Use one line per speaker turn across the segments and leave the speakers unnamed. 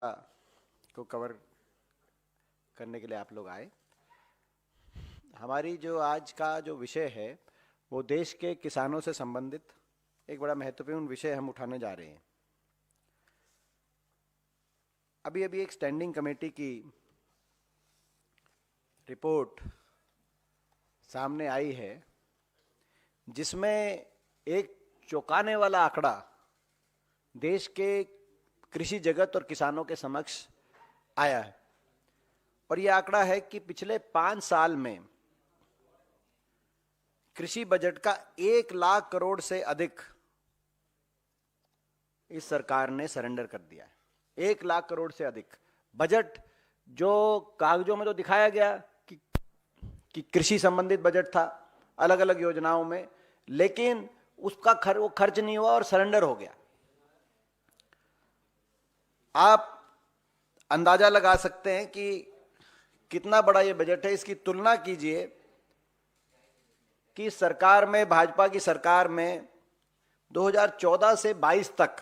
को कवर करने के लिए आप लोग आए। हमारी जो आज का जो विषय है वो देश के किसानों से संबंधित एक बड़ा महत्वपूर्ण विषय हम उठाने जा रहे हैं। अभी अभी एक स्टैंडिंग कमेटी की रिपोर्ट सामने आई है जिसमें एक चौंकाने वाला आंकड़ा देश के कृषि जगत और किसानों के समक्ष आया है। और यह आंकड़ा है कि पिछले 5 साल में कृषि बजट का 1 लाख करोड़ से अधिक इस सरकार ने सरेंडर कर दिया है। 1 लाख करोड़ से अधिक बजट जो कागजों में तो दिखाया गया कि कृषि संबंधित बजट था अलग अलग योजनाओं में, लेकिन उसका वो खर्च नहीं हुआ और सरेंडर हो गया। आप अंदाजा लगा सकते हैं कि कितना बड़ा ये बजट है। इसकी तुलना कीजिए कि सरकार में, भाजपा की सरकार में 2014 से 22 तक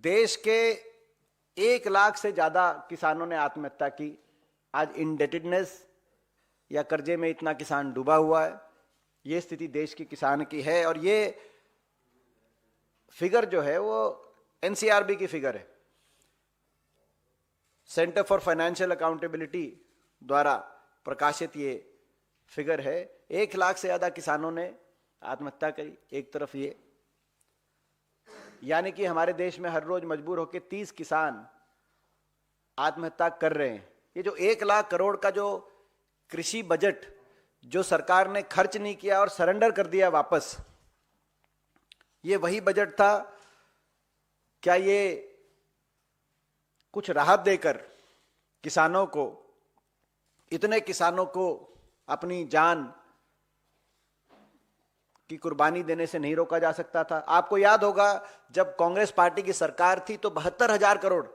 देश के 1 लाख से ज्यादा किसानों ने आत्महत्या की। आज इंडेटेडनेस या कर्जे में इतना किसान डूबा हुआ है। ये स्थिति देश के किसान की है और ये फिगर जो है वो एनसीआरबी की फिगर है, सेंटर फॉर फाइनेंशियल अकाउंटेबिलिटी द्वारा प्रकाशित ये फिगर है। 1 लाख से ज्यादा किसानों ने आत्महत्या करी एक तरफ, ये यानी कि हमारे देश में हर रोज मजबूर होकर 30 किसान आत्महत्या कर रहे हैं। ये जो 1 लाख करोड़ का जो कृषि बजट जो सरकार ने खर्च नहीं किया और सरेंडर कर दिया वापस, ये वही बजट था। क्या ये कुछ राहत देकर किसानों को, इतने किसानों को अपनी जान की कुर्बानी देने से नहीं रोका जा सकता था? आपको याद होगा जब कांग्रेस पार्टी की सरकार थी तो 72,000 करोड़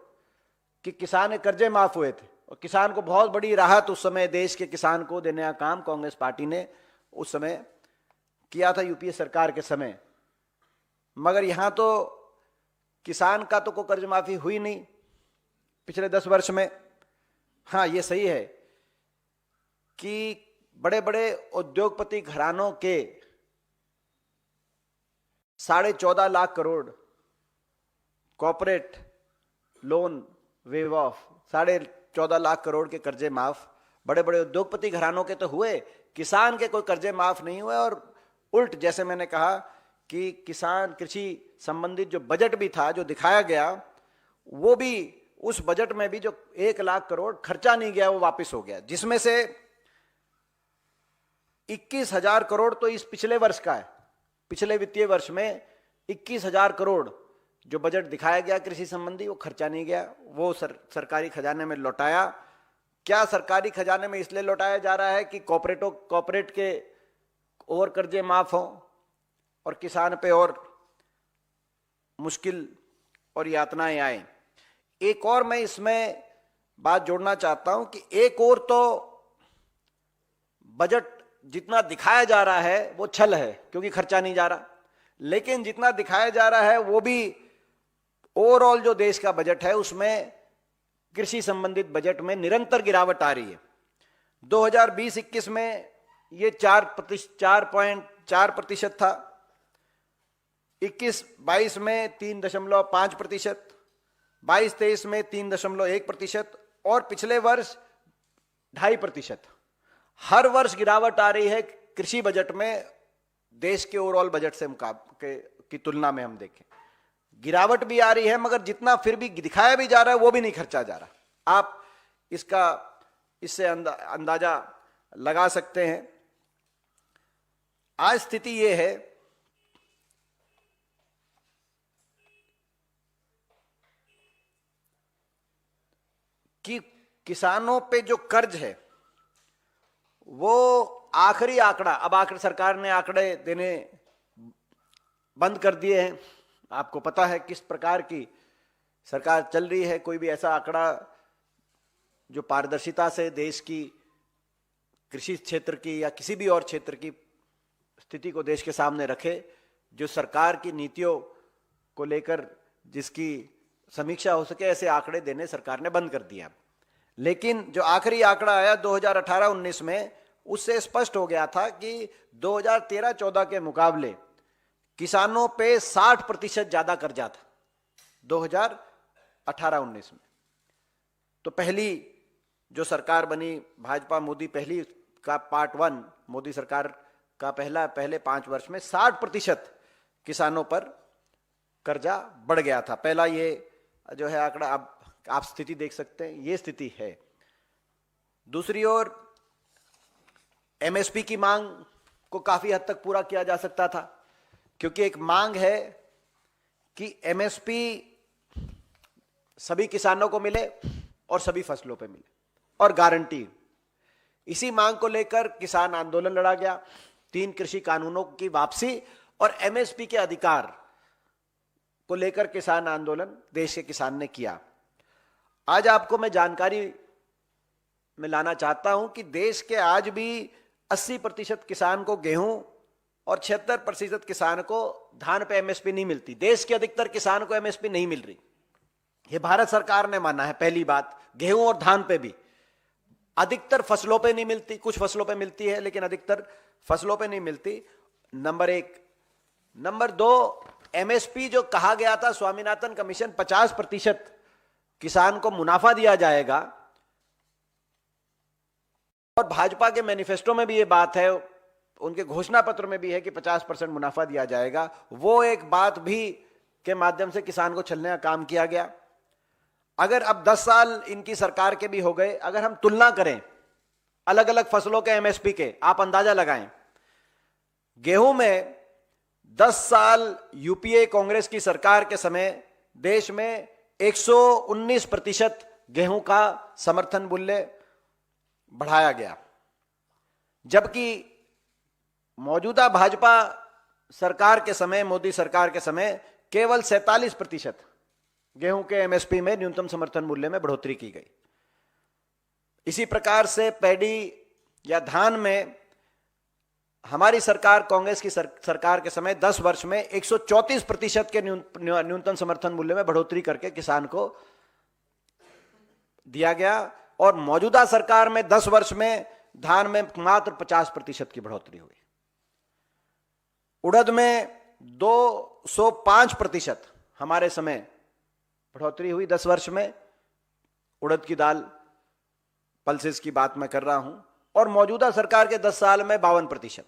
के किसान के कर्जे माफ हुए थे और किसान को बहुत बड़ी राहत उस समय देश के किसान को देने का काम कांग्रेस पार्टी ने उस समय किया था, यूपीए सरकार के समय। मगर यहां तो किसान का तो कोई कर्ज माफी हुई नहीं पिछले 10 वर्ष में। हाँ, ये सही है कि बड़े बड़े उद्योगपति घरानों के 14.5 lakh crore corporate loan wave of, 14.5 lakh crore के कर्जे माफ बड़े बड़े उद्योगपति घरानों के तो हुए, किसान के कोई कर्जे माफ नहीं हुए। और उल्ट, जैसे मैंने कहा कि किसान कृषि संबंधित जो बजट भी था जो दिखाया गया, वो भी उस बजट में भी जो 1 लाख करोड़ खर्चा नहीं गया वो वापस हो गया, जिसमें से 21,000 करोड़ तो इस पिछले वर्ष का है। पिछले वित्तीय वर्ष में 21,000 करोड़ जो बजट दिखाया गया कृषि संबंधी वो खर्चा नहीं गया, वो सरकारी खजाने में लौटाया। क्या सरकारी खजाने में इसलिए लौटाया जा रहा है कि कॉर्पोरेट के और कर्जे माफ हों और किसान पे और मुश्किल और यातनाएं आए? एक और मैं इसमें बात जोड़ना चाहता हूं कि एक और तो बजट जितना दिखाया जा रहा है वो छल है क्योंकि खर्चा नहीं जा रहा, लेकिन जितना दिखाया जा रहा है वो भी ओवरऑल जो देश का बजट है उसमें कृषि संबंधित बजट में निरंतर गिरावट आ रही है। 2020-21 में ये 4.4% था, 21-22 में 3.5%, 22-23 में 3.1% और पिछले वर्ष 2.5%। हर वर्ष गिरावट आ रही है कृषि बजट में। देश के ओवरऑल बजट से की तुलना में हम देखें गिरावट भी आ रही है, मगर जितना फिर भी दिखाया भी जा रहा है वो भी नहीं खर्चा जा रहा। आप इससे अंदाजा लगा सकते हैं। आज स्थिति ये है कि किसानों पे जो कर्ज है वो आखिरी आंकड़ा, अब आखिर सरकार ने आंकड़े देने बंद कर दिए हैं। आपको पता है किस प्रकार की सरकार चल रही है। कोई भी ऐसा आंकड़ा जो पारदर्शिता से देश की कृषि क्षेत्र की या किसी भी और क्षेत्र की स्थिति को देश के सामने रखे, जो सरकार की नीतियों को लेकर जिसकी समीक्षा हो सके ऐसे आंकड़े देने सरकार ने बंद कर दिया। लेकिन जो आखिरी आंकड़ा आया 2018-19 में, उससे स्पष्ट हो गया था कि 2013-14 के मुकाबले किसानों पे 60% ज्यादा कर्जा था 2018-19 में। तो पहली जो सरकार बनी भाजपा मोदी, पहली का पार्ट 1 मोदी सरकार का पहले 5 वर्ष में 60% किसानों पर कर्जा बढ़ गया था। पहला ये जो है आंकड़ा, अब आप स्थिति देख सकते हैं, ये स्थिति है। दूसरी ओर एमएसपी की मांग को काफी हद तक पूरा किया जा सकता था, क्योंकि एक मांग है कि एमएसपी सभी किसानों को मिले और सभी फसलों पे मिले और गारंटी। इसी मांग को लेकर किसान आंदोलन लड़ा गया, 3 कृषि कानूनों की वापसी और एमएसपी के अधिकार को लेकर किसान आंदोलन देश के किसान ने किया। आज आपको मैं जानकारी में लाना चाहता हूं कि देश के आज भी 80% किसान को गेहूं और 76% किसान को धान पे एमएसपी नहीं मिलती। देश के अधिकतर किसान को एमएसपी नहीं मिल रही, ये भारत सरकार ने माना है। पहली बात, गेहूं और धान पे भी, अधिकतर फसलों पे नहीं मिलती, कुछ फसलों पे मिलती है लेकिन अधिकतर फसलों पे नहीं मिलती, नंबर 1। नंबर 2, एमएसपी जो कहा गया था स्वामीनाथन कमीशन, 50% किसान को मुनाफा दिया जाएगा, और भाजपा के मैनिफेस्टो में भी ये बात है, उनके घोषणा पत्र में भी है कि 50% मुनाफा दिया जाएगा। वो एक बात भी के माध्यम से किसान को छलने का काम किया गया। अगर अब 10 साल इनकी सरकार के भी हो गए, अगर हम तुलना करें अलग अलग फसलों के एमएसपी के, आप अंदाजा लगाएं। गेहूं में 10 साल यूपीए कांग्रेस की सरकार के समय देश में 119% गेहूं का समर्थन मूल्य बढ़ाया गया, जबकि मौजूदा भाजपा सरकार के समय, मोदी सरकार के समय, केवल 47% गेहूं के एमएसपी में, न्यूनतम समर्थन मूल्य में बढ़ोतरी की गई। इसी प्रकार से पैडी या धान में हमारी सरकार, कांग्रेस की सरकार के समय 10 वर्ष में 134% के न्यूनतम समर्थन मूल्य में बढ़ोतरी करके किसान को दिया गया, और मौजूदा सरकार में 10 वर्ष में धान में मात्र 50% की बढ़ोतरी हुई। उड़द में 205% हमारे समय बढ़ोतरी हुई 10 वर्ष में। उड़द की दाल, पल्सेस की बात मैं कर रहा हूं, और मौजूदा सरकार के 10 साल में 52%।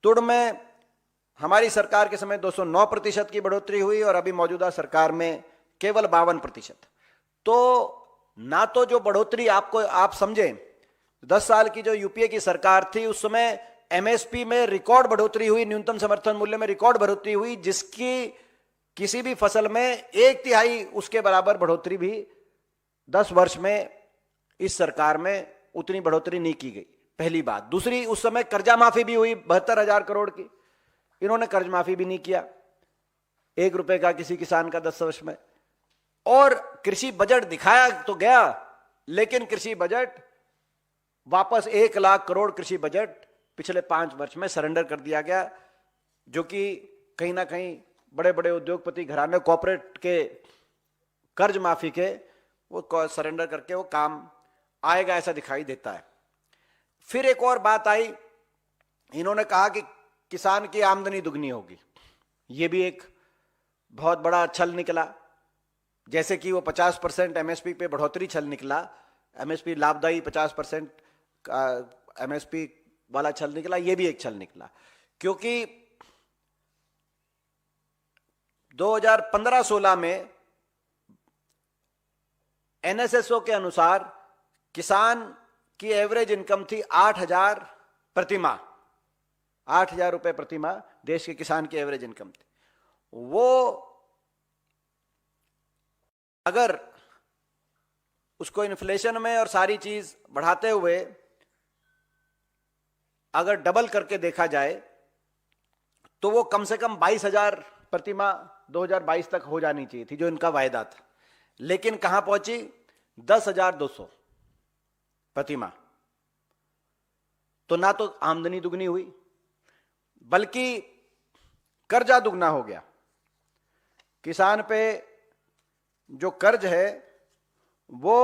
तुड़ में हमारी सरकार के समय 209% की बढ़ोतरी हुई, और अभी मौजूदा सरकार में केवल 52%। तो ना तो जो बढ़ोतरी आपको, आप समझें 10 साल की जो यूपीए की सरकार थी, उस समय एमएसपी में रिकॉर्ड बढ़ोतरी हुई, न्यूनतम समर्थन मूल्य में रिकॉर्ड बढ़ोतरी हुई, जिसकी किसी भी फसल में 1/3 उसके बराबर बढ़ोतरी भी 10 वर्ष में इस सरकार में उतनी बढ़ोतरी नहीं की गई। पहली बात। दूसरी, उस समय कर्जा माफी भी हुई 72,000 करोड़ की, इन्होंने कर्ज माफी भी नहीं किया, 1 रुपए का किसी किसान का 10 वर्ष में। और कृषि बजट दिखाया तो गया, लेकिन कृषि बजट वापस 1 लाख करोड़ कृषि बजट पिछले 5 वर्ष में सरेंडर कर दिया गया, जो कि कहीं ना कहीं बड़े बड़े उद्योगपति घराने, कॉर्पोरेट के कर्ज माफी के वो सरेंडर करके वो काम आएगा ऐसा दिखाई देता है। फिर एक और बात आई, इन्होंने कहा कि किसान की आमदनी दुगनी होगी। ये भी एक बहुत बड़ा छल निकला, जैसे कि वो 50% एमएसपी पे बढ़ोतरी छल निकला, एमएसपी लाभदायी 50% एमएसपी वाला छल निकला, ये भी एक छल निकला। क्योंकि 2015-16 में एनएसएसओ के अनुसार किसान की एवरेज इनकम थी 8,000 प्रति माह, 8,000 रुपए प्रति माह देश के किसान की एवरेज इनकम थी। वो अगर उसको इन्फ्लेशन में और सारी चीज बढ़ाते हुए अगर डबल करके देखा जाए तो वो कम से कम 22,000 प्रति माह 2022 तक हो जानी चाहिए थी, जो इनका वायदा था। लेकिन कहां पहुंची? 10,200 प्रति माह। तो ना तो आमदनी दुगनी हुई, बल्कि कर्जा दुगना हो गया। किसान पे जो कर्ज है वो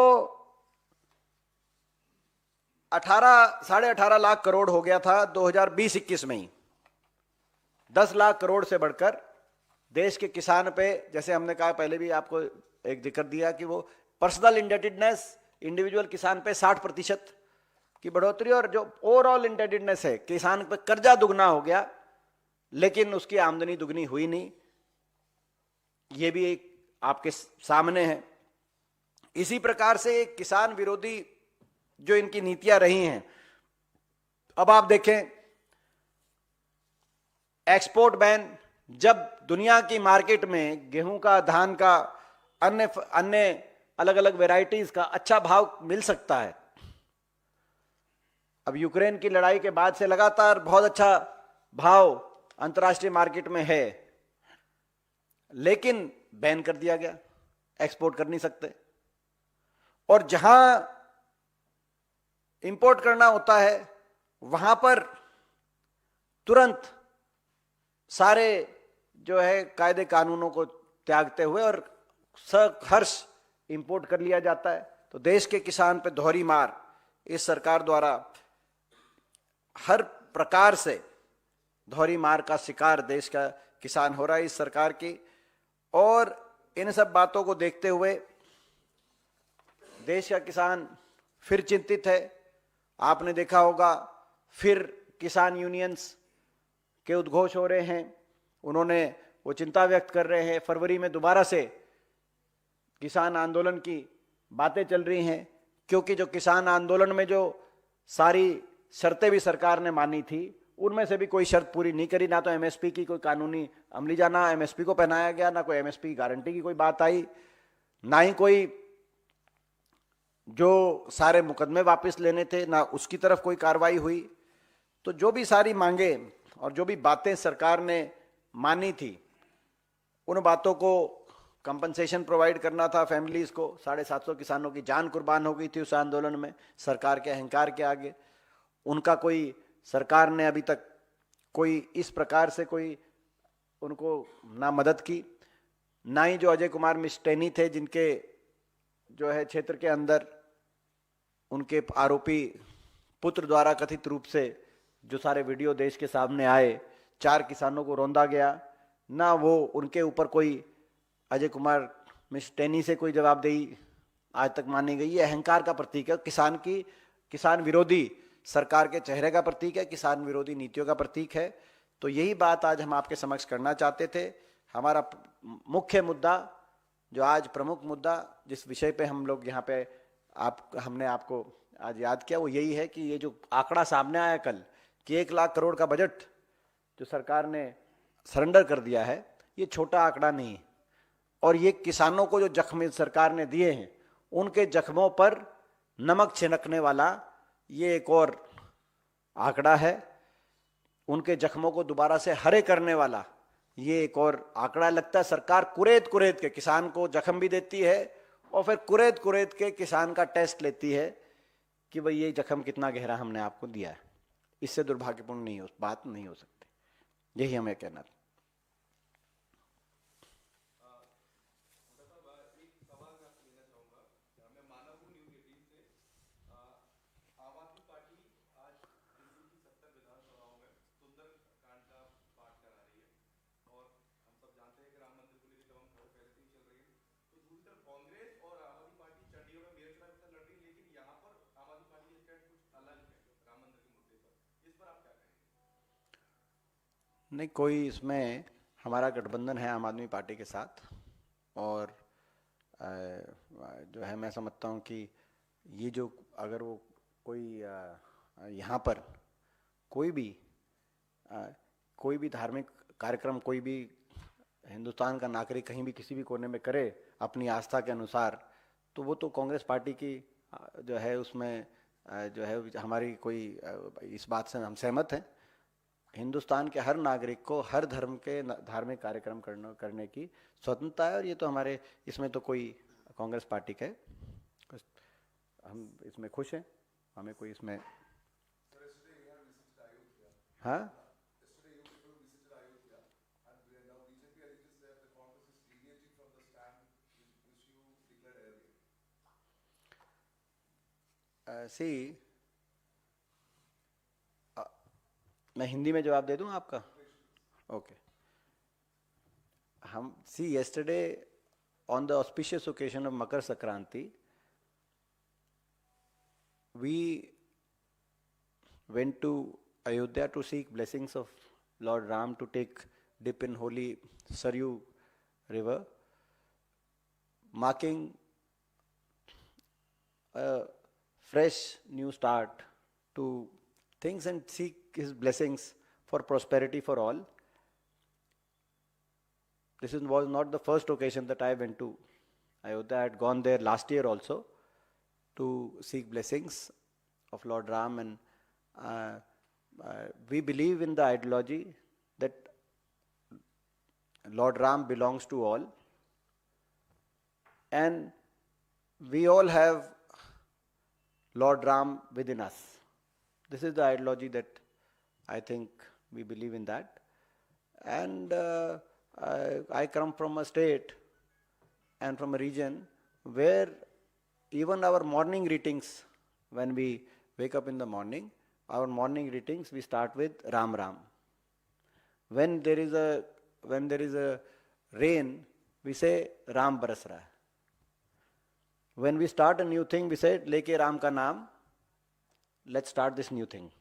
18-18.5 करोड़ हो गया था 2020-21 में ही। 10 लाख करोड़ से बढ़कर देश के किसान पे, जैसे हमने कहा पहले भी आपको एक जिक्र दिया कि वो पर्सनल इंडेटेडनेस इंडिविजुअल किसान पे 60% की बढ़ोतरी, और जो ओवरऑल इंडेटेडनेस है किसान पे कर्जा दुगना हो गया लेकिन उसकी आमदनी दुगनी हुई नहीं। ये भी एक आपके सामने है। इसी प्रकार से एक किसान विरोधी जो इनकी नीतियां रही हैं, अब आप देखें एक्सपोर्ट बैन, जब दुनिया की मार्केट में गेहूं का, धान का, अन्य अन्य अलग अलग वेराइटीज का अच्छा भाव मिल सकता है। अब यूक्रेन की लड़ाई के बाद से लगातार बहुत अच्छा भाव अंतर्राष्ट्रीय मार्केट में है, लेकिन बैन कर दिया गया, एक्सपोर्ट कर नहीं सकते। और जहां इंपोर्ट करना होता है वहां पर तुरंत सारे जो है कायदे कानूनों को त्यागते हुए और सहर्ष इंपोर्ट कर लिया जाता है। तो देश के किसान पे दोहरी मार इस सरकार द्वारा हर प्रकार से दोहरी मार का शिकार देश का किसान हो रहा है इस सरकार की। और इन सब बातों को देखते हुए देश का किसान फिर चिंतित है। आपने देखा होगा फिर किसान यूनियंस के उद्घोष हो रहे हैं, उन्होंने वो चिंता व्यक्त कर रहे हैं। फरवरी में दोबारा से किसान आंदोलन की बातें चल रही हैं, क्योंकि जो किसान आंदोलन में जो सारी शर्तें भी सरकार ने मानी थी उनमें से भी कोई शर्त पूरी नहीं करी। ना तो एमएसपी की कोई कानूनी अमलीजा, ना एमएसपी को पहनाया गया, ना कोई एमएसपी की गारंटी की कोई बात आई, ना ही कोई जो सारे मुकदमे वापस लेने थे ना उसकी तरफ कोई कार्रवाई हुई। तो जो भी सारी मांगे और जो भी बातें सरकार ने मानी थी उन बातों को कंपनसेशन प्रोवाइड करना था फैमिलीज को। 750 किसानों की जान कुर्बान हो गई थी उस आंदोलन में सरकार के अहंकार के आगे। उनका कोई सरकार ने अभी तक कोई इस प्रकार से कोई उनको ना मदद की, ना ही जो अजय कुमार मिस्टेनी थे जिनके जो है क्षेत्र के अंदर उनके आरोपी पुत्र द्वारा कथित रूप से जो सारे वीडियो देश के सामने आए, 4 किसानों को रौंदा गया, ना वो उनके ऊपर कोई अजय कुमार मिस्टेनी से कोई जवाबदेही आज तक मानी गई। ये अहंकार का प्रतीक है, किसान विरोधी सरकार के चेहरे का प्रतीक है, किसान विरोधी नीतियों का प्रतीक है। तो यही बात आज हम आपके समक्ष करना चाहते थे। हमारा मुख्य मुद्दा, जो आज प्रमुख मुद्दा जिस विषय पे हम लोग यहाँ पे हमने आपको आज याद किया, वो यही है कि ये जो आंकड़ा सामने आया कल कि 1 लाख करोड़ का बजट जो सरकार ने सरेंडर कर दिया है, ये छोटा आंकड़ा नहीं है। और ये किसानों को जो जख्म सरकार ने दिए हैं उनके जख्मों पर नमक छिड़कने वाला ये एक और आंकड़ा है। उनके जख्मों को दोबारा से हरे करने वाला ये एक और आंकड़ा। लगता है सरकार कुरेद कुरेद के किसान को जख्म भी देती है और फिर कुरेद कुरेद के किसान का टेस्ट लेती है कि भाई ये जख्म कितना गहरा हमने आपको दिया है। इससे दुर्भाग्यपूर्ण बात नहीं हो सकती। यही हमें कहना था। नहीं, कोई इसमें हमारा गठबंधन है आम आदमी पार्टी के साथ, और जो है मैं समझता हूँ कि ये जो अगर वो कोई यहाँ पर कोई भी धार्मिक कार्यक्रम कोई भी हिंदुस्तान का नागरिक कहीं भी किसी भी कोने में करे अपनी आस्था के अनुसार, तो वो तो कांग्रेस पार्टी की जो है उसमें जो है हमारी कोई इस बात से हम सहमत हैं। हिंदुस्तान के हर नागरिक को हर धर्म के धार्मिक कार्यक्रम करने की स्वतंत्रता है, और ये तो हमारे इसमें तो कोई कांग्रेस पार्टी का है, हम इसमें खुश हैं, हमें कोई इसमें हाँ सी मैं हिंदी में जवाब दे दूं आपका? ओके। हम सी yesterday on the auspicious occasion of Makar Sankranti, we went to Ayodhya to seek blessings of Lord Ram to take dip in holy Saryu river, marking a fresh new start to things and seek his blessings for prosperity for all. This was not the first occasion that I went to Ayodhya. I had gone there last year also to seek blessings of Lord Ram, and we believe in the ideology that Lord Ram belongs to all, and we all have Lord Ram within us. This is the ideology that I think we believe in that. And I come from a state and from a region where even our morning greetings, when we wake up in the morning, our morning greetings we start with Ram Ram. When there is a rain, we say Ram baras raha hai. When we start a new thing, we say leke Ram ka naam, let's start this new thing.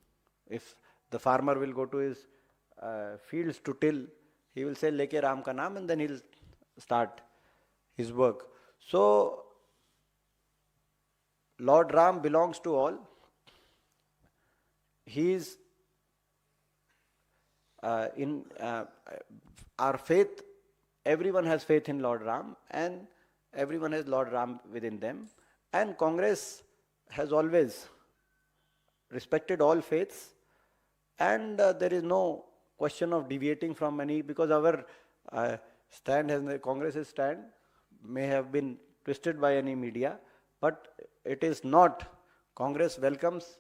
If the farmer will go to his fields to till, he will say leke Ram ka naam, and then he'll start his work. So Lord Ram belongs to all. He is in our faith. Everyone has faith in Lord Ram, and everyone has Lord Ram within them. And Congress has always respected all faiths, and there is no question of deviating from any, because our stand has, Congress's stand may have been twisted by any media, but it is not. Congress welcomes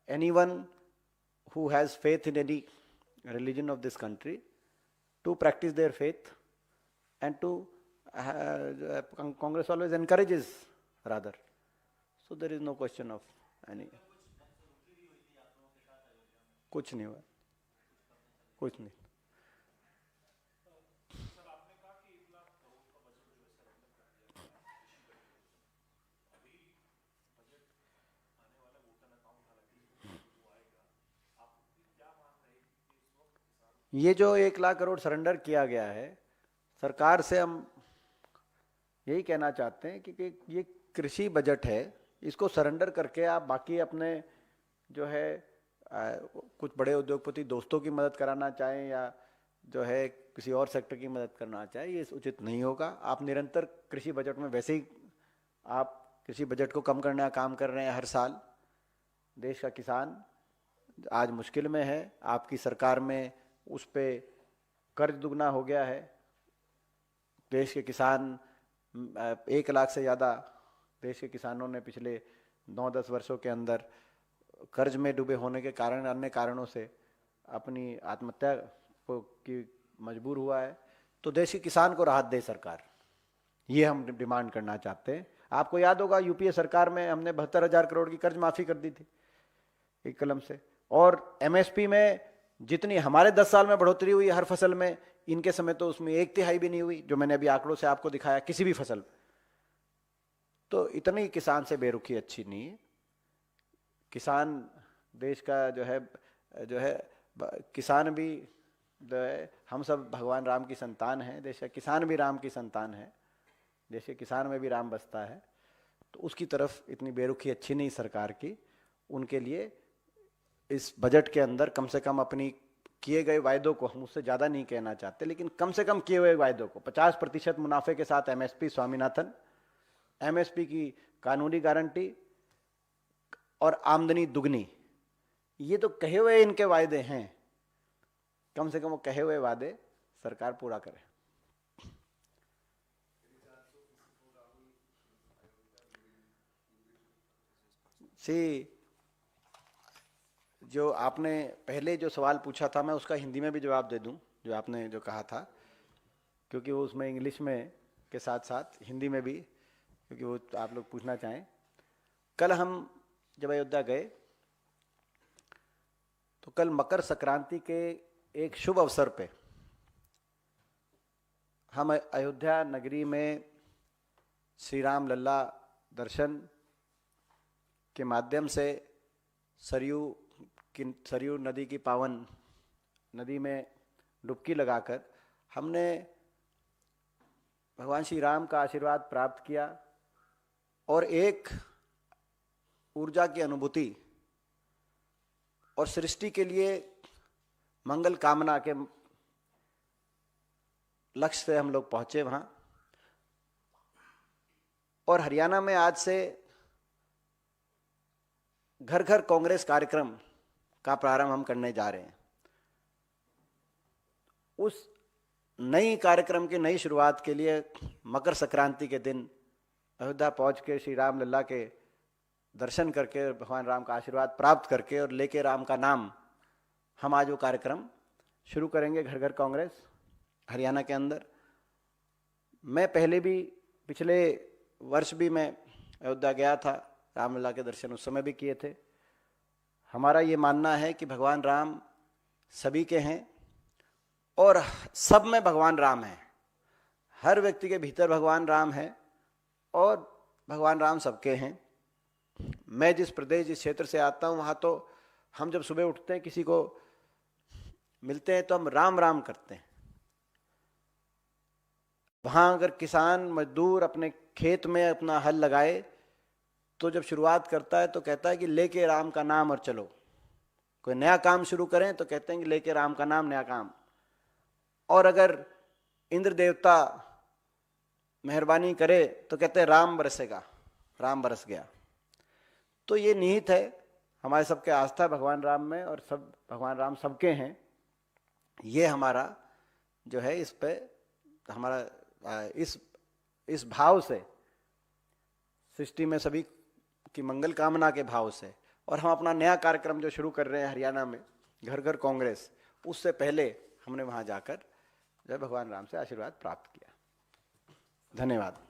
anyone who has faith in any religion of this country to practice their faith, and to Congress always encourages rather. So there is no question of any. कुछ नहीं हुआ, कुछ नहीं. ये जो 1 lakh crore surrender किया गया है, सरकार से हम यही कहना चाहते हैं कि ये कृषि बजट है, इसको सरेंडर करके आप बाकी अपने जो है कुछ बड़े उद्योगपति दोस्तों की मदद कराना चाहें या जो है किसी और सेक्टर की मदद करना चाहें, ये उचित नहीं होगा. आप निरंतर कृषि बजट में वैसे ही आप कृषि बजट को कम करने का काम कर रहे हैं हर साल. देश का किसान आज मुश्किल में है. आपकी सरकार में उस पे कर्ज दुगना हो गया है. देश के किसान 1 लाख से ज़्यादा देश के किसानों ने पिछले 9-10 वर्षों के अंदर कर्ज में डूबे होने के कारण, अन्य कारणों से अपनी आत्महत्या की मजबूर हुआ है. तो देश के किसान को राहत दे सरकार, ये हम डिमांड करना चाहते हैं. आपको याद होगा यूपीए सरकार में हमने 72,000 करोड़ की कर्ज माफ़ी कर दी थी एक कलम से. और एमएसपी में जितनी हमारे 10 साल में बढ़ोतरी हुई हर फसल में, इनके समय तो उसमें 1/3 भी नहीं हुई, जो मैंने अभी आंकड़ों से आपको दिखाया, किसी भी फसल. तो इतनी किसान से बेरुखी अच्छी नहीं है. किसान देश का जो है किसान भी जो है, हम सब भगवान राम की संतान हैं. देश का किसान भी राम की संतान है. देश के किसान में भी राम बसता है. तो उसकी तरफ इतनी बेरुखी अच्छी नहीं सरकार की. उनके लिए इस बजट के अंदर कम से कम अपनी किए गए वायदों को, हम उससे ज़्यादा नहीं कहना चाहते, लेकिन कम से कम किए हुए वायदों को 50% मुनाफे के साथ एमएसपी स्वामीनाथन, एमएसपी की कानूनी गारंटी और आमदनी दुगनी, ये तो कहे हुए इनके वायदे हैं. कम से कम वो कहे हुए वादे सरकार पूरा करे. जो आपने पहले जो सवाल पूछा था, मैं उसका हिंदी में भी जवाब दे दूं, जो आपने जो कहा था, क्योंकि वो उसमें इंग्लिश में के साथ साथ हिंदी में भी, क्योंकि वो आप लोग पूछना चाहें. कल हम जब अयोध्या गए तो कल मकर संक्रांति के एक शुभ अवसर पे हम अयोध्या नगरी में श्री राम लल्ला दर्शन के माध्यम से सरयू नदी की पावन नदी में डुबकी लगाकर हमने भगवान श्री राम का आशीर्वाद प्राप्त किया और एक ऊर्जा की अनुभूति और सृष्टि के लिए मंगल कामना के लक्ष्य से हम लोग पहुंचे वहां। और हरियाणा में आज से घर घर कांग्रेस कार्यक्रम का प्रारंभ हम करने जा रहे हैं। उस नई कार्यक्रम की नई शुरुआत के लिए मकर संक्रांति के दिन अयोध्या पहुंच के श्री राम लल्ला के दर्शन करके भगवान राम का आशीर्वाद प्राप्त करके और लेके राम का नाम हम आज वो कार्यक्रम शुरू करेंगे घर घर कांग्रेस हरियाणा के अंदर। मैं पहले भी पिछले वर्ष भी मैं अयोध्या गया था, रामलला के दर्शन उस समय भी किए थे। हमारा ये मानना है कि भगवान राम सभी के हैं और सब में भगवान राम है। हर व्यक्ति के भीतर भगवान राम है और भगवान राम सबके हैं। मैं जिस प्रदेश जिस क्षेत्र से आता हूँ वहाँ तो हम जब सुबह उठते हैं किसी को मिलते हैं तो हम राम राम करते हैं। वहाँ अगर किसान मजदूर अपने खेत में अपना हल लगाए तो जब शुरुआत करता है तो कहता है कि लेके राम का नाम और चलो। कोई नया काम शुरू करें तो कहते हैं कि लेके राम का नाम नया काम। और अगर इंद्र देवता मेहरबानी करे तो कहते हैं राम बरसेगा, राम बरस गया। तो ये निहित है हमारे सबके आस्था भगवान राम में और सब भगवान राम सबके हैं। ये हमारा जो है इस पे हमारा इस भाव से सृष्टि में सभी की मंगल कामना के भाव से और हम अपना नया कार्यक्रम जो शुरू कर रहे हैं हरियाणा में घर घर कांग्रेस, उससे पहले हमने वहां जाकर जय भगवान राम से आशीर्वाद प्राप्त किया। धन्यवाद।